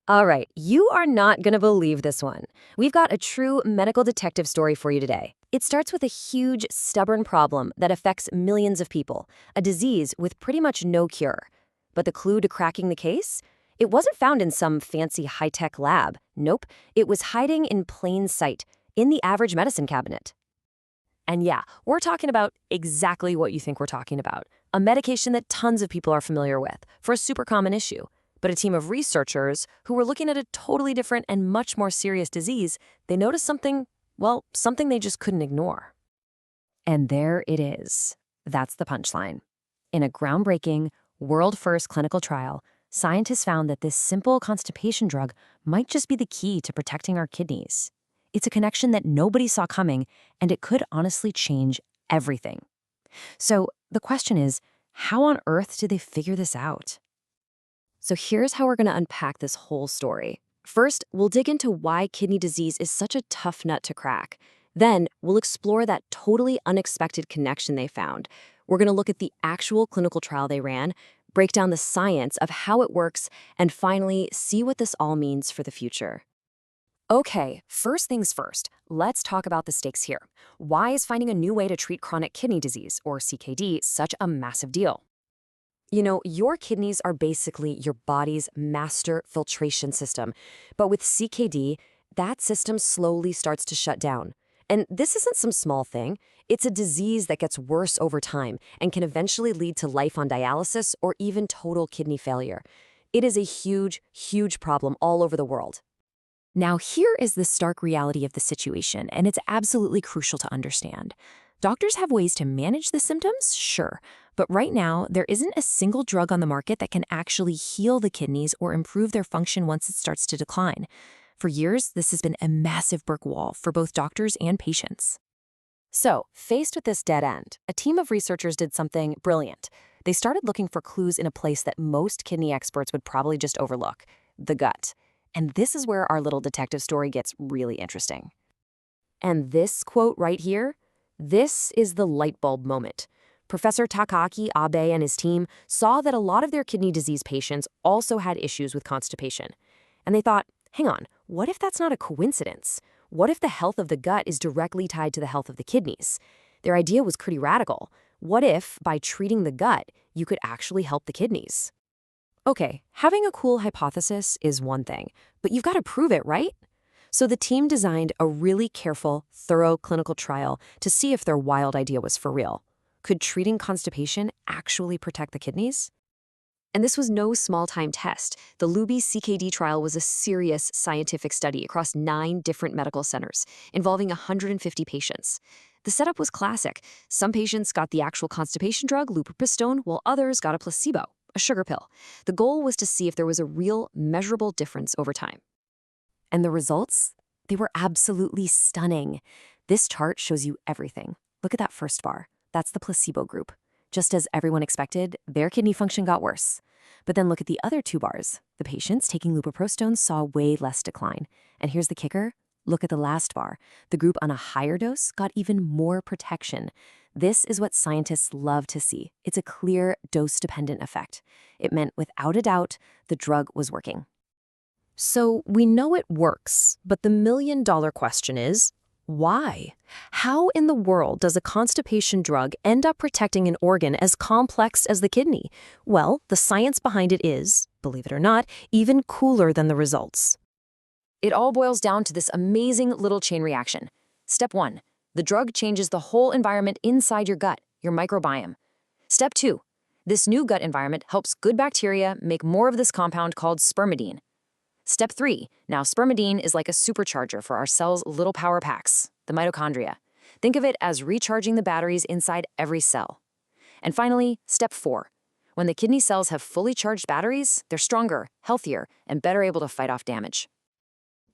All right, you are not going to believe this one. We've got a true medical detective story for you today. It starts with a huge, stubborn problem that affects millions of people, a disease with pretty much no cure. But the clue to cracking the case? It wasn't found in some fancy high-tech lab. Nope, it was hiding in plain sight, in the average medicine cabinet. And yeah, we're talking about exactly what you think we're talking about, a medication that tons of people are familiar with for a super common issue. But a team of researchers who were looking at a totally different and much more serious disease, they noticed something, well, something they just couldn't ignore. And there it is. That's the punchline. In a groundbreaking, world-first clinical trial, scientists found that this simple constipation drug might just be the key to protecting our kidneys. It's a connection that nobody saw coming, and it could honestly change everything. So the question is, how on earth did they figure this out? So here's how we're going to unpack this whole story. First, we'll dig into why kidney disease is such a tough nut to crack. Then, we'll explore that totally unexpected connection they found. We're going to look at the actual clinical trial they ran, break down the science of how it works, and finally, see what this all means for the future. Okay, first things first, let's talk about the stakes here. Why is finding a new way to treat chronic kidney disease, or CKD, such a massive deal? You know, your kidneys are basically your body's master filtration system. But with CKD, that system slowly starts to shut down. And this isn't some small thing. It's a disease that gets worse over time and can eventually lead to life on dialysis or even total kidney failure. It is a huge, huge problem all over the world. Now, here is the stark reality of the situation, and it's absolutely crucial to understand. Doctors have ways to manage the symptoms, sure, but right now, there isn't a single drug on the market that can actually heal the kidneys or improve their function once it starts to decline. For years, this has been a massive brick wall for both doctors and patients. So, faced with this dead end, a team of researchers did something brilliant. They started looking for clues in a place that most kidney experts would probably just overlook: the gut. And this is where our little detective story gets really interesting. And this quote right here, this is the light bulb moment. Professor Takaaki Abe and his team saw that a lot of their kidney disease patients also had issues with constipation. And they thought, hang on, what if that's not a coincidence? What if the health of the gut is directly tied to the health of the kidneys? Their idea was pretty radical. What if, by treating the gut, you could actually help the kidneys? Okay, having a cool hypothesis is one thing, but you've got to prove it, right? So the team designed a really careful, thorough clinical trial to see if their wild idea was for real. Could treating constipation actually protect the kidneys? And this was no small-time test. The Luby CKD trial was a serious scientific study across 9 different medical centers, involving 150 patients. The setup was classic. Some patients got the actual constipation drug, lupropistone, while others got a placebo, a sugar pill. The goal was to see if there was a real, measurable difference over time. And the results? They were absolutely stunning. This chart shows you everything. Look at that first bar. That's the placebo group. Just as everyone expected, their kidney function got worse. But then look at the other 2 bars. The patients taking lupoprostone saw way less decline. And here's the kicker. Look at the last bar. The group on a higher dose got even more protection. This is what scientists love to see. It's a clear dose-dependent effect. It meant, without a doubt, the drug was working. So we know it works, but the million-dollar question is, why? How in the world does a constipation drug end up protecting an organ as complex as the kidney? Well, the science behind it is, believe it or not, even cooler than the results. It all boils down to this amazing little chain reaction. Step 1, the drug changes the whole environment inside your gut, your microbiome. Step 2, this new gut environment helps good bacteria make more of this compound called spermidine. Step 3, now spermidine is like a supercharger for our cells' little power packs, the mitochondria. Think of it as recharging the batteries inside every cell. And finally, step 4, when the kidney cells have fully charged batteries, they're stronger, healthier, and better able to fight off damage.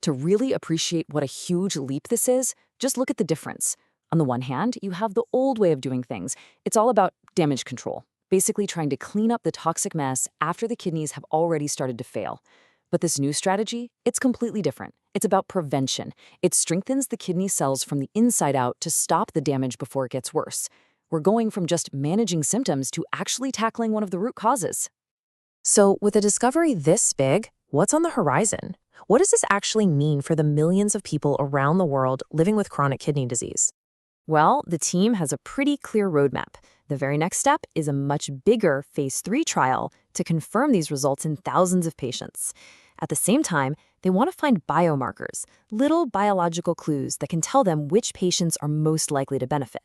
To really appreciate what a huge leap this is, just look at the difference. On the one hand, you have the old way of doing things. It's all about damage control, basically trying to clean up the toxic mess after the kidneys have already started to fail. But this new strategy, it's completely different. It's about prevention. It strengthens the kidney cells from the inside out to stop the damage before it gets worse. We're going from just managing symptoms to actually tackling one of the root causes. So with a discovery this big, What's on the horizon? What does this actually mean for the millions of people around the world living with chronic kidney disease? Well, the team has a pretty clear roadmap. The very next step is a much bigger phase 3 trial to confirm these results in thousands of patients. At the same time, they want to find biomarkers, little biological clues that can tell them which patients are most likely to benefit.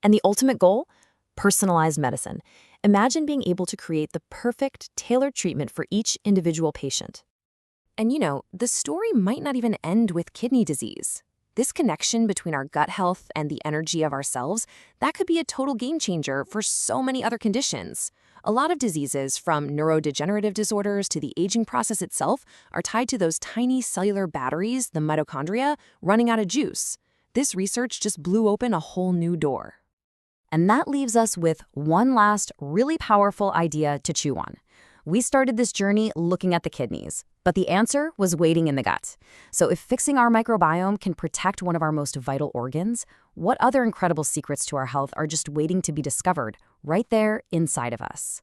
And the ultimate goal? Personalized medicine. Imagine being able to create the perfect, tailored treatment for each individual patient. And the story might not even end with kidney disease. This connection between our gut health and the energy of our cells, that could be a total game changer for so many other conditions. A lot of diseases, from neurodegenerative disorders to the aging process itself, are tied to those tiny cellular batteries, the mitochondria, running out of juice. This research just blew open a whole new door. And that leaves us with one last really powerful idea to chew on. We started this journey looking at the kidneys, but the answer was waiting in the gut. So if fixing our microbiome can protect one of our most vital organs, what other incredible secrets to our health are just waiting to be discovered right there inside of us?